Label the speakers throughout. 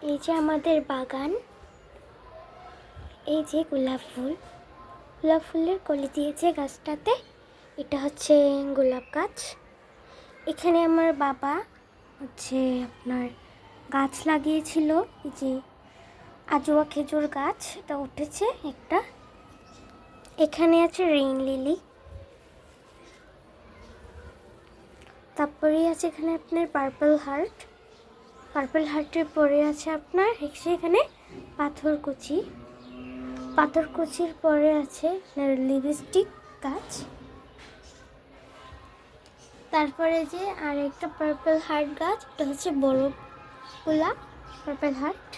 Speaker 1: এই যে আমাদের বাগান, এই যে গোলাপ ফুলের কলি দিয়েছে গাছটাতে। এটা হচ্ছে গোলাপ গাছ। এখানে আমার বাবা হচ্ছে আপনার গাছ লাগিয়েছিল, এই যে আজোয়া খেজুর গাছ, এটা উঠেছে একটা। এখানে আছে রেইন লিলি, তারপরে আছে এখানে আপনার পার্পল হার্টের পরে আছে আপনার এখানে পাথরকুচির পরে আছে লিপস্টিক গাছ। তারপরে যে আর একটা পার্পল হার্ট গাছ, এটা হচ্ছে বড় গোলাপ পার্পল হার্ট।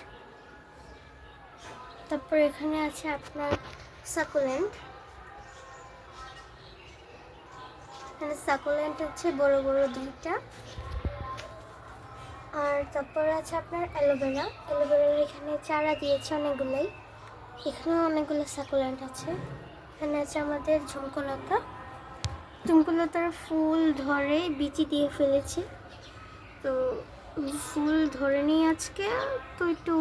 Speaker 1: তারপরে এখানে আছে আপনার সাকুলেন্ট, এখানে সাকুলেন্ট হচ্ছে বড় বড় দুইটা। আর তারপরে আছে আপনার অ্যালোভেরার এখানে চারা দিয়েছে অনেকগুলোই। এখানেও অনেকগুলো সাকুলেন্ট আছে। এখানে আছে আমাদের ঝুমকোলতার ফুল ধরে বিচি দিয়ে ফেলেছে, তো ফুল ধরে নিয়ে আজকে, তো একটু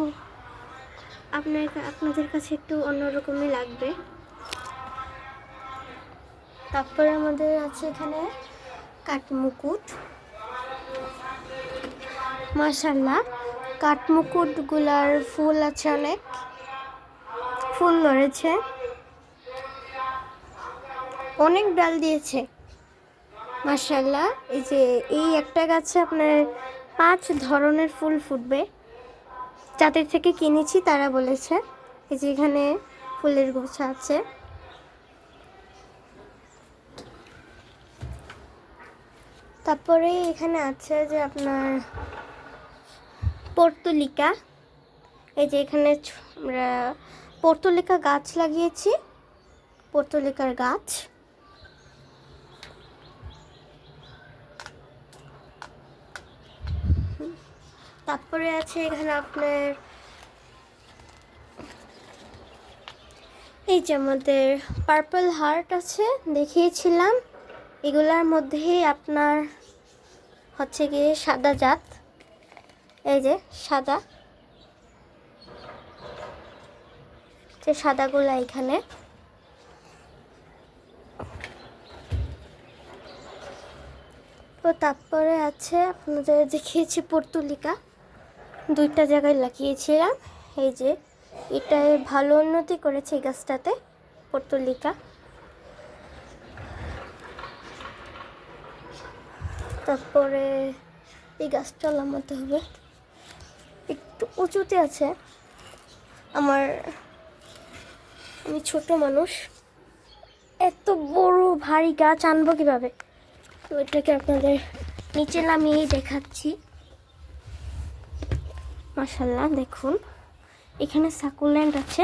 Speaker 1: আপনাদের কাছে একটু অন্যরকমই লাগবে। তারপরে আমাদের আছে এখানে কাঠমুকুট। মাশাআল্লাহ, কাঠমুকুটগুলার ফুল আছে, অনেক ফুল ধরেছে, অনেক ডাল দিয়েছে মাশাআল্লাহ। এই যে এই একটা গাছে আপনার 5 ধরনের ফুল ফুটবে, যাদের থেকে কিনেছি তারা বলেছে। এই যে এখানে ফুলের গোছা আছে। তারপরে এখানে আছে যে আপনার পর্তুলিকা। এই যে এখানে আমরা পর্তুলিকা গাছ লাগিয়েছি, পর্তুলিকার গাছ। তারপরে আছে এখানে আপনার এই যে আমাদের পার্পল হার্ট আছে, দেখিয়েছিলাম। এগুলার মধ্যেই আপনার হচ্ছে গিয়ে সাদা জাত, এই যে সাদাগুলা এখানে। তো তারপরে আছে আপনাদের দেখিয়েছি পর্তুলিকা, 2টা জায়গায় লাগিয়েছিলাম। এই যে এটাই ভালো উন্নতি করেছে এই গাছটাতে, পর্তুলিকা। তারপরে এই গাছটা লাগাতে হবে, একটু উঁচুতে আছে। আমি ছোট মানুষ, এত বড় ভারী গাছ আনবো কিভাবে, তো এটাকে আপনাদের নিচে নামিয়েই দেখাচ্ছি। মাশাআল্লাহ, দেখুন এখানে সাকুলেন্ট আছে,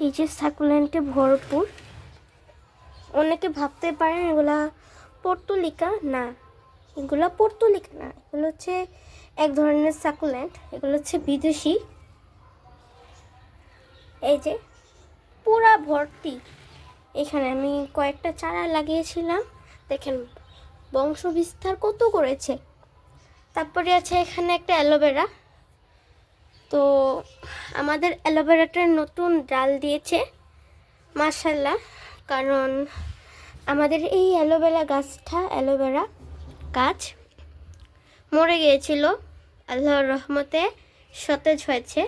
Speaker 1: এই যে সাকুলেন্টে ভরপুর। অনেকে ভাবতে পারেন এগুলা পর্তুলিকা, না এগুলো পর্তুলিকা না, এগুলো হচ্ছে এক ধরনের সাকুলেন্ট, এগুলো হচ্ছে বিদেশি। এই যে পুরা ভর্তি, এখানে আমি কয়েকটা চারা লাগিয়েছিলাম, দেখেন বংশ বিস্তার কত করেছে। তারপরে আছে এখানে একটা অ্যালোভেরা, তো আমাদের অ্যালোভেরাটার নতুন ডাল দিয়েছে মাশাআল্লাহ, কারণ আমাদের এই অ্যালোভেরা গাছ মরে গিয়েছিল, আল্লাহর রহমতে সতেজ হয়েছে।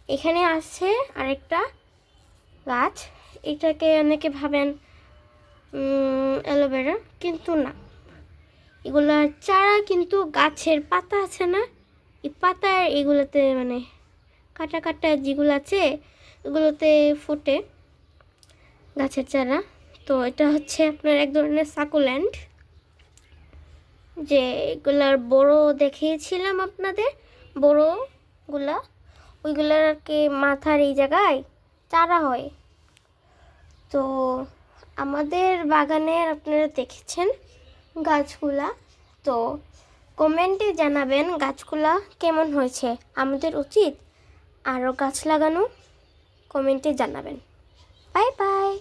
Speaker 1: এখানে আছে আরেকটা গাছ, এটাকে অনেকে ভাবেন অ্যালোভেরা, কিন্তু না, এগুলার চারা কিন্তু গাছের পাতা আছে না, এই পাতার এগুলোতে মানে কাটা যেগুলো আছে এগুলোতে ফোটে গাছের চারা। তো এটা হচ্ছে আপনার এক ধরনের সাকুলেন্ট, যে এগুলার বড় দেখিয়েছিলাম আপনাদের, বড়গুলা ওইগুলার আর কি মাথার এই জায়গায় চারা হয়। তো আমাদের বাগানের আপনারা দেখেছেন গাছগুলা, তো কমেন্টে জানাবেন গাছগুলা কেমন হয়েছে। আমাদের উচিত আরও গাছ লাগানো, কমেন্টে জানাবেন। Bye bye.